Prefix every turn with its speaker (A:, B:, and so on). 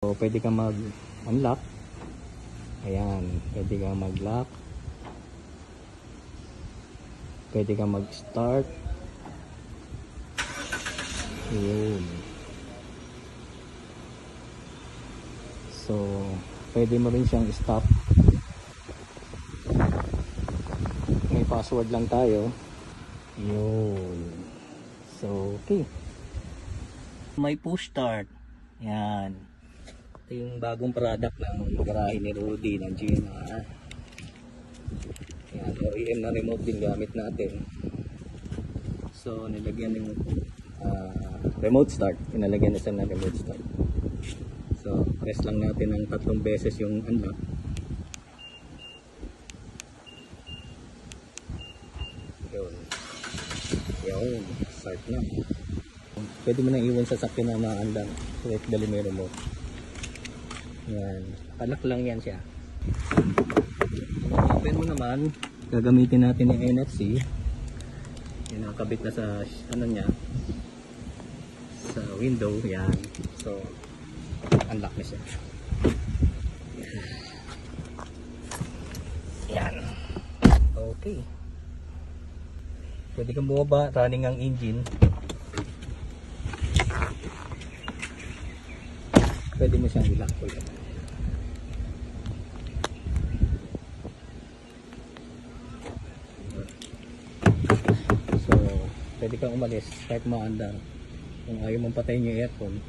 A: So, pwede kang mag-unlock. Ayan, pwede kang mag-lock. Pwede kang mag-start. Ayun. So, pwede mo rin siyang stop. May password lang tayo. Ayun. So, okay. May push start. Ayan. Ito yung bagong product ng garahe ni Rudy ng GMR. Ayan, OEM na remote din gamit natin. So nilagyan ng remote start. Inalagyan na siya ng remote start. So press lang natin ng 3 beses yung unlock. Yun. Yun. Start na. Pwede mo nang iwan sa sakyan na maandang. So dali mo yung remote. Yan, palak lang yan siya. Open mo naman, gagamitin natin yung NFC. Yan, nakakabit na sa ano niya, sa window. Yan, so unlock na siya. Yan, okay. Pwede kang bumaba, running ang engine. Pwede mo siyang i-lock ulit. So, pwede kang umalis kahit maandar. Kung ayaw mong patayin yung aircon,